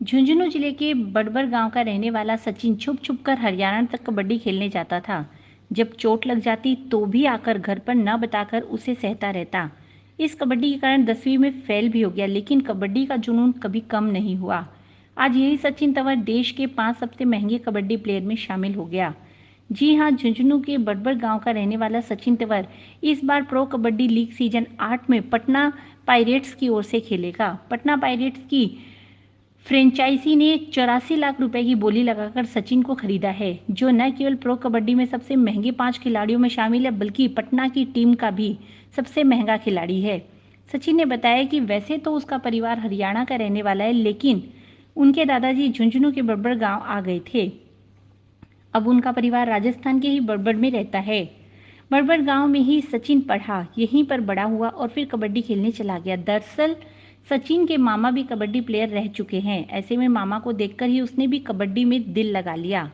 झुंझुनू जिले के बड़बर गांव का रहने वाला सचिन छुप छुप कर हरियाणा तक कबड्डी खेलने जाता था। जब चोट लग जाती तो भी आकर घर पर न बताकर उसे सहता रहता। इस कबड्डी के कारण 10वीं में फेल भी हो गया, लेकिन कबड्डी का जुनून कभी कम नहीं हुआ। आज यही सचिन तंवर देश के 5 सबसे महंगे कबड्डी प्लेयर में शामिल हो गया। जी हाँ, झुंझुनू के बड़बर गांव का रहने वाला सचिन तंवर इस बार प्रो कबड्डी लीग सीजन 8 में पटना पायरेट्स की ओर से खेलेगा। पटना पायरेट्स की फ्रेंचाइजी ने 84 लाख रुपए की बोली लगाकर सचिन को खरीदा है, जो न केवल प्रो कबड्डी में सबसे महंगे 5 खिलाड़ियों में शामिल है, बल्कि पटना की टीम का भी सबसे महंगा खिलाड़ी है। सचिन ने बताया कि वैसे तो उसका परिवार हरियाणा का रहने वाला है, लेकिन उनके दादाजी झुंझुनू के बड़बर गांव आ गए थे। अब उनका परिवार राजस्थान के ही बड़बर में रहता है। बड़बर गांव में ही सचिन पढ़ा, यहीं पर बड़ा हुआ और फिर कबड्डी खेलने चला गया। दरअसल सचिन के मामा भी कबड्डी प्लेयर रह चुके हैं। ऐसे में मामा को देखकर ही उसने भी कबड्डी में दिल लगा लिया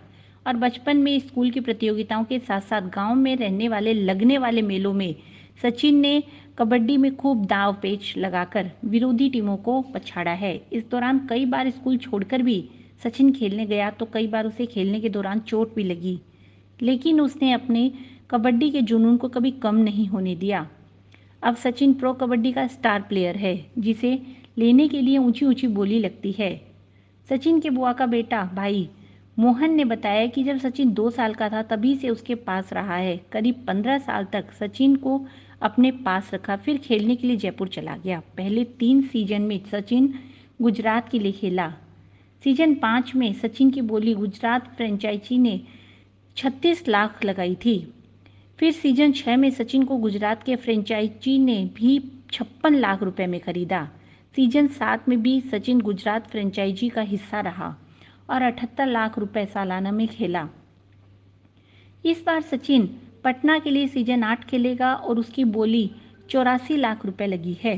और बचपन में स्कूल की प्रतियोगिताओं के साथ साथ गांव में लगने वाले मेलों में सचिन ने कबड्डी में खूब दांव पेच लगाकर विरोधी टीमों को पछाड़ा है। इस दौरान कई बार स्कूल छोड़कर भी सचिन खेलने गया तो कई बार उसे खेलने के दौरान चोट भी लगी, लेकिन उसने अपने कबड्डी के जुनून को कभी कम नहीं होने दिया। अब सचिन प्रो कबड्डी का स्टार प्लेयर है, जिसे लेने के लिए ऊंची ऊंची बोली लगती है। सचिन के बुआ का बेटा भाई मोहन ने बताया कि जब सचिन 2 साल का था तभी से उसके पास रहा है। करीब 15 साल तक सचिन को अपने पास रखा, फिर खेलने के लिए जयपुर चला गया। पहले 3 सीजन में सचिन गुजरात के लिए खेला। सीजन 5 में सचिन की बोली गुजरात फ्रेंचाइजी ने 36 लाख लगाई थी। फिर सीजन 6 में सचिन को गुजरात के फ्रेंचाइजी ने भी 56 लाख रुपए में खरीदा। सीजन 7 में भी सचिन गुजरात फ्रेंचाइजी का हिस्सा रहा और 78 लाख रुपए सालाना में खेला। इस बार सचिन पटना के लिए सीजन 8 खेलेगा और उसकी बोली 84 लाख रुपए लगी है।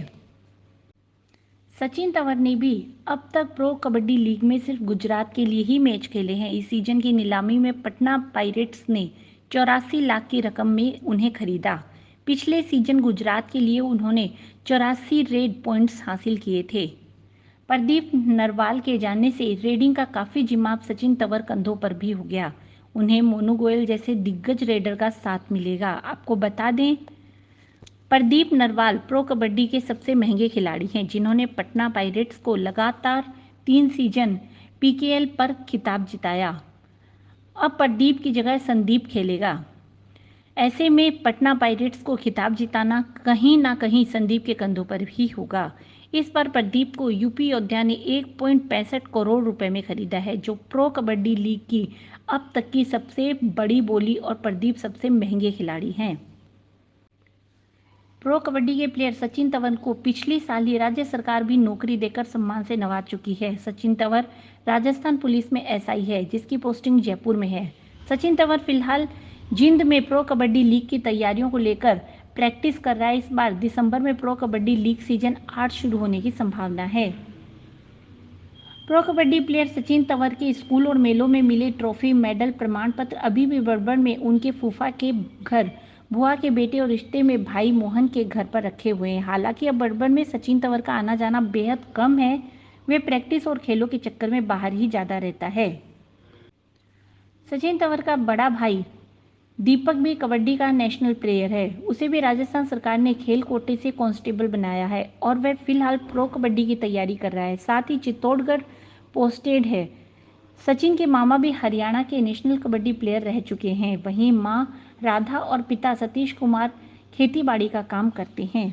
सचिन तंवर ने भी अब तक प्रो कबड्डी लीग में सिर्फ गुजरात के लिए ही मैच खेले हैं। इस सीजन की नीलामी में पटना पायरेट्स ने 84 लाख की रकम में उन्हें खरीदा। पिछले सीजन गुजरात के लिए उन्होंने 84 रेड पॉइंट्स हासिल किए थे। प्रदीप नरवाल के जाने से रेडिंग का काफ़ी जिम्मा सचिन तंवर कंधों पर भी हो गया। उन्हें मोनू गोयल जैसे दिग्गज रेडर का साथ मिलेगा। आपको बता दें, प्रदीप नरवाल प्रो कबड्डी के सबसे महंगे खिलाड़ी हैं, जिन्होंने पटना पायरेट्स को लगातार 3 सीजन पीकेएल पर खिताब जिताया। अब प्रदीप की जगह संदीप खेलेगा। ऐसे में पटना पायरेट्स को खिताब जिताना कहीं ना कहीं संदीप के कंधों पर ही होगा। इस बार प्रदीप को यूपी योद्धा ने 1.65 करोड़ रुपए में खरीदा है, जो प्रो कबड्डी लीग की अब तक की सबसे बड़ी बोली और प्रदीप सबसे महंगे खिलाड़ी हैं। प्रो कबड्डी के प्लेयर सचिन तंवर को पिछले साल ही राज्य सरकार भी नौकरी देकर सम्मान से नवाज चुकी है। सचिन तंवर राजस्थान पुलिस में एसआई है, जिसकी पोस्टिंग जयपुर में है। सचिन तंवर फिलहाल जिंद में प्रो कबड्डी लीग की तैयारियों को लेकर प्रैक्टिस कर रहा है। इस बार दिसंबर में प्रो कबड्डी लीग सीजन 8 शुरू होने की संभावना है। प्रो कबड्डी प्लेयर सचिन तंवर के स्कूल और मेलों में मिले ट्रॉफी, मेडल, प्रमाण पत्र अभी भी बड़बर में उनके फूफा के घर, बुआ के बेटे और रिश्ते में भाई मोहन के घर पर रखे हुए हैं। हालांकि अब बड़बर में सचिन तंवर का आना जाना बेहद कम है। वे प्रैक्टिस और खेलों के चक्कर में बाहर ही ज़्यादा रहता है। सचिन तंवर का बड़ा भाई दीपक भी कबड्डी का नेशनल प्लेयर है। उसे भी राजस्थान सरकार ने खेल कोटे से कांस्टेबल बनाया है और वह फिलहाल प्रो कबड्डी की तैयारी कर रहा है। साथ ही चित्तौड़गढ़ पोस्टेड है। सचिन के मामा भी हरियाणा के नेशनल कबड्डी प्लेयर रह चुके हैं। वहीं मां राधा और पिता सतीश कुमार खेतीबाड़ी का काम करते हैं।